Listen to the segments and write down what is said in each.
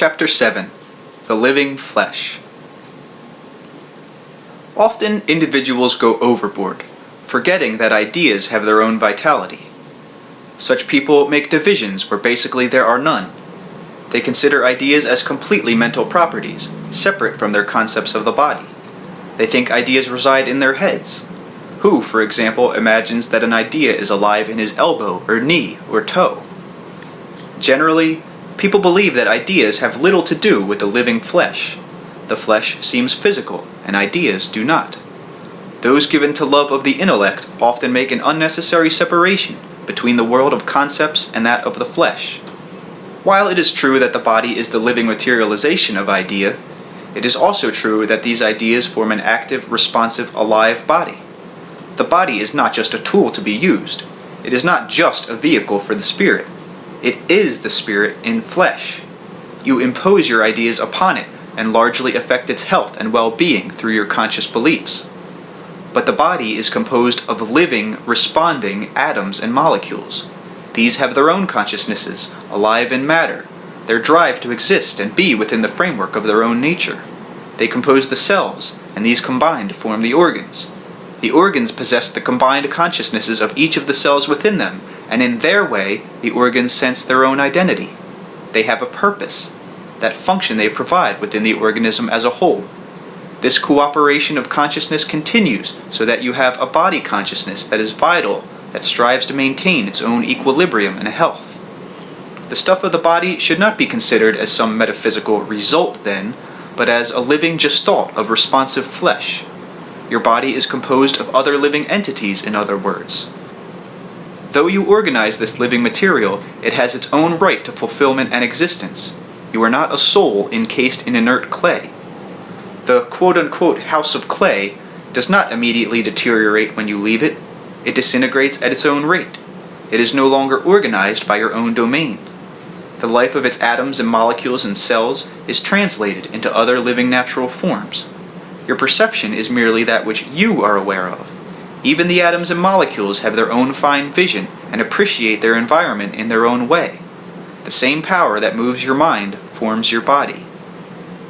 Chapter 7. The Living Flesh. Often individuals go overboard, forgetting that ideas have their own vitality. Such people make divisions where basically there are none. They consider ideas as completely mental properties, separate from their concepts of the body. They think ideas reside in their heads. Who, for example, imagines that an idea is alive in his elbow or knee or toe? Generally, people believe that ideas have little to do with the living flesh. The flesh seems physical, and ideas do not. Those given to love of the intellect often make an unnecessary separation between the world of concepts and that of the flesh. While it is true that the body is the living materialization of idea, it is also true that these ideas form an active, responsive, alive body. The body is not just a tool to be used. It is not just a vehicle for the spirit. It is the spirit in flesh. You impose your ideas upon it and largely affect its health and well-being through your conscious beliefs. But the body is composed of living, responding atoms and molecules. These have their own consciousnesses, alive in matter, their drive to exist and be within the framework of their own nature. They compose the cells, and these combine to form the organs. The organs possess the combined consciousnesses of each of the cells within them, and in their way, the organs sense their own identity. They have a purpose, that function they provide within the organism as a whole. This cooperation of consciousness continues so that you have a body consciousness that is vital, that strives to maintain its own equilibrium and health. The stuff of the body should not be considered as some metaphysical result then, but as a living gestalt of responsive flesh. Your body is composed of other living entities, in other words. Though you organize this living material, it has its own right to fulfillment and existence. You are not a soul encased in inert clay. The quote-unquote house of clay does not immediately deteriorate when you leave it. It disintegrates at its own rate. It is no longer organized by your own domain. The life of its atoms and molecules and cells is translated into other living natural forms. Your perception is merely that which you are aware of. Even the atoms and molecules have their own fine vision and appreciate their environment in their own way. The same power that moves your mind forms your body.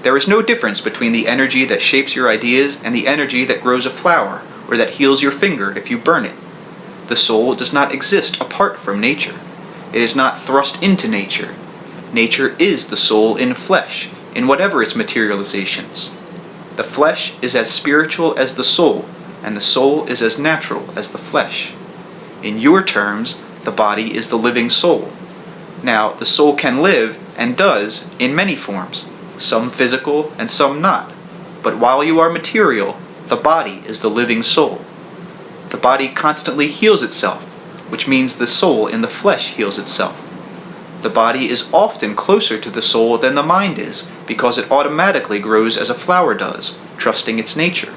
There is no difference between the energy that shapes your ideas and the energy that grows a flower or that heals your finger if you burn it. The soul does not exist apart from nature. It is not thrust into nature. Nature is the soul in flesh, in whatever its materializations. The flesh is as spiritual as the soul, and the soul is as natural as the flesh. In your terms, the body is the living soul. Now, the soul can live, and does, in many forms, some physical and some not. But while you are material, the body is the living soul. The body constantly heals itself, which means the soul in the flesh heals itself. The body is often closer to the soul than the mind is, because it automatically grows as a flower does, trusting its nature.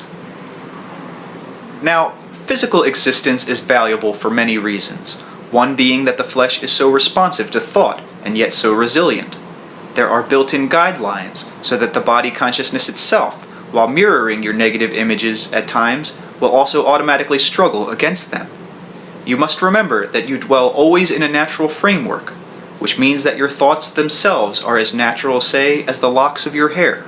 Now, physical existence is valuable for many reasons, one being that the flesh is so responsive to thought and yet so resilient. There are built-in guidelines so that the body consciousness itself, while mirroring your negative images at times, will also automatically struggle against them. You must remember that you dwell always in a natural framework, which means that your thoughts themselves are as natural, say, as the locks of your hair.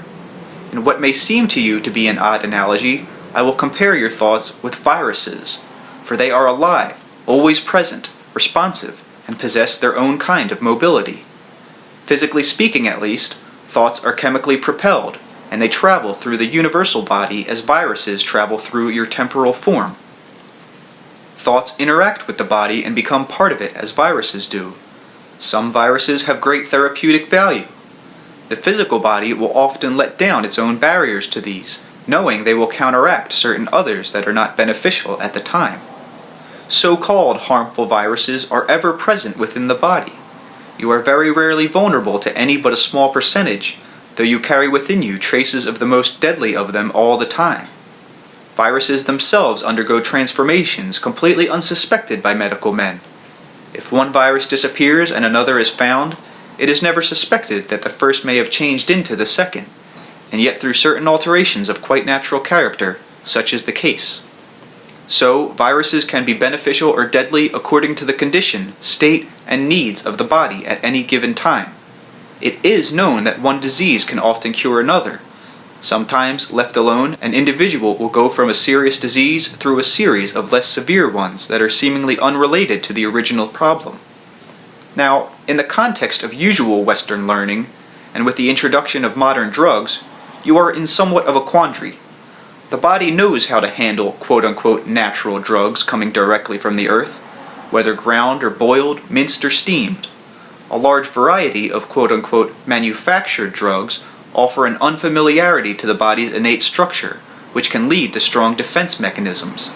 In what may seem to you to be an odd analogy, I will compare your thoughts with viruses, for they are alive, always present, responsive, and possess their own kind of mobility. Physically speaking, at least, thoughts are chemically propelled, and they travel through the universal body as viruses travel through your temporal form. Thoughts interact with the body and become part of it as viruses do. Some viruses have great therapeutic value. The physical body will often let down its own barriers to these, knowing they will counteract certain others that are not beneficial at the time. So-called harmful viruses are ever present within the body. You are very rarely vulnerable to any but a small percentage, though you carry within you traces of the most deadly of them all the time. Viruses themselves undergo transformations completely unsuspected by medical men. If one virus disappears and another is found, it is never suspected that the first may have changed into the second, and yet through certain alterations of quite natural character, such is the case. So, viruses can be beneficial or deadly according to the condition, state, and needs of the body at any given time. It is known that one disease can often cure another. Sometimes, left alone, an individual will go from a serious disease through a series of less severe ones that are seemingly unrelated to the original problem. Now, in the context of usual Western learning, and with the introduction of modern drugs, you are in somewhat of a quandary. The body knows how to handle quote-unquote natural drugs coming directly from the earth, whether ground or boiled, minced or steamed. A large variety of quote-unquote manufactured drugs offer an unfamiliarity to the body's innate structure, which can lead to strong defense mechanisms.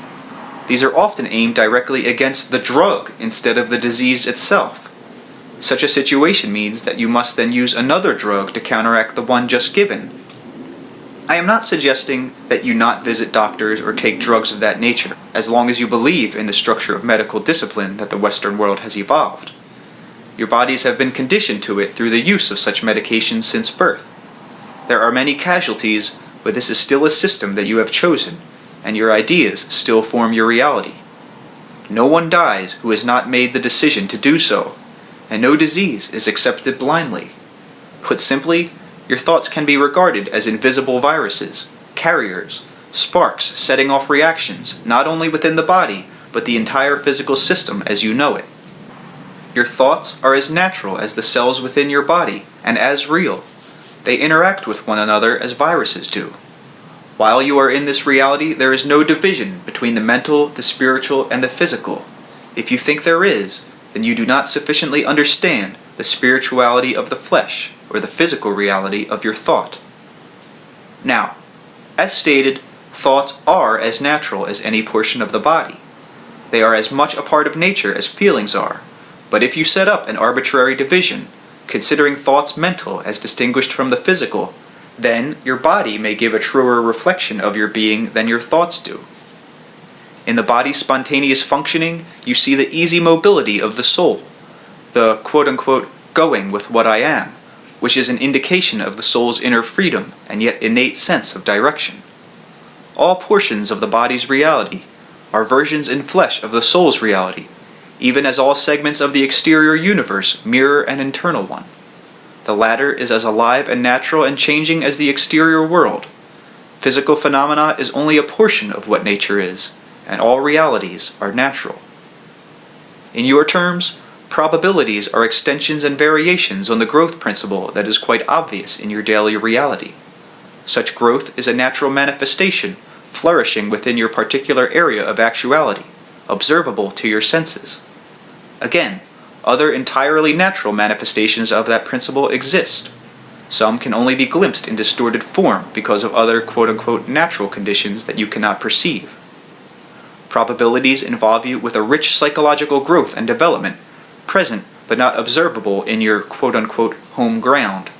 These are often aimed directly against the drug instead of the disease itself. Such a situation means that you must then use another drug to counteract the one just given. I am not suggesting that you not visit doctors or take drugs of that nature, as long as you believe in the structure of medical discipline that the Western world has evolved. Your bodies have been conditioned to it through the use of such medications since birth. There are many casualties, but this is still a system that you have chosen, and your ideas still form your reality. No one dies who has not made the decision to do so, and no disease is accepted blindly. Put simply, your thoughts can be regarded as invisible viruses, carriers, sparks setting off reactions not only within the body, but the entire physical system as you know it. Your thoughts are as natural as the cells within your body, and as real. They interact with one another as viruses do. While you are in this reality, there is no division between the mental, the spiritual, and the physical. If you think there is, then you do not sufficiently understand the spirituality of the flesh, or the physical reality of your thought. Now, as stated, thoughts are as natural as any portion of the body. They are as much a part of nature as feelings are. But if you set up an arbitrary division, considering thoughts mental as distinguished from the physical, then your body may give a truer reflection of your being than your thoughts do. In the body's spontaneous functioning, you see the easy mobility of the soul, the quote-unquote going with what I am, which is an indication of the soul's inner freedom and yet innate sense of direction. All portions of the body's reality are versions in flesh of the soul's reality, even as all segments of the exterior universe mirror an internal one. The latter is as alive and natural and changing as the exterior world. Physical phenomena is only a portion of what nature is, and all realities are natural. In your terms, probabilities are extensions and variations on the growth principle that is quite obvious in your daily reality. Such growth is a natural manifestation, flourishing within your particular area of actuality, observable to your senses. Again, other entirely natural manifestations of that principle exist. Some can only be glimpsed in distorted form because of other quote-unquote natural conditions that you cannot perceive. Probabilities involve you with a rich psychological growth and development, present but not observable in your quote-unquote home ground.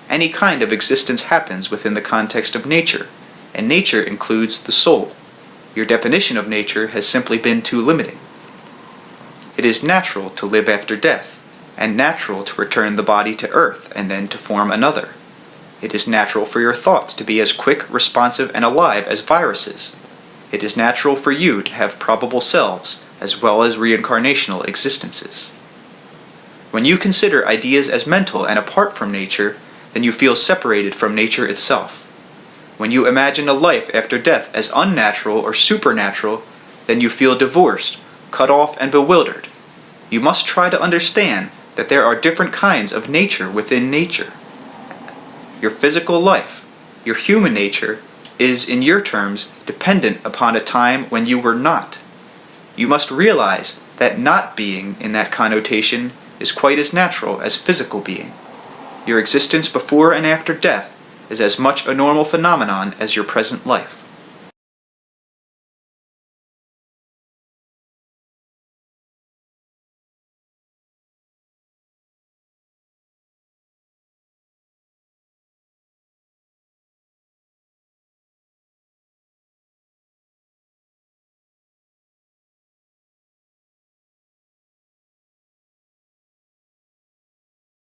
Any kind of existence happens within the context of nature, and nature includes the soul. Your definition of nature has simply been too limiting. It is natural to live after death, and natural to return the body to earth and then to form another. It is natural for your thoughts to be as quick, responsive, and alive as viruses. It is natural for you to have probable selves as well as reincarnational existences. When you consider ideas as mental and apart from nature, then you feel separated from nature itself. When you imagine a life after death as unnatural or supernatural, then you feel divorced, cut off, and bewildered. You must try to understand that there are different kinds of nature within nature. Your physical life, your human nature, is, in your terms, dependent upon a time when you were not. You must realize that not being, in that connotation, is quite as natural as physical being. Your existence before and after death is as much a normal phenomenon as your present life.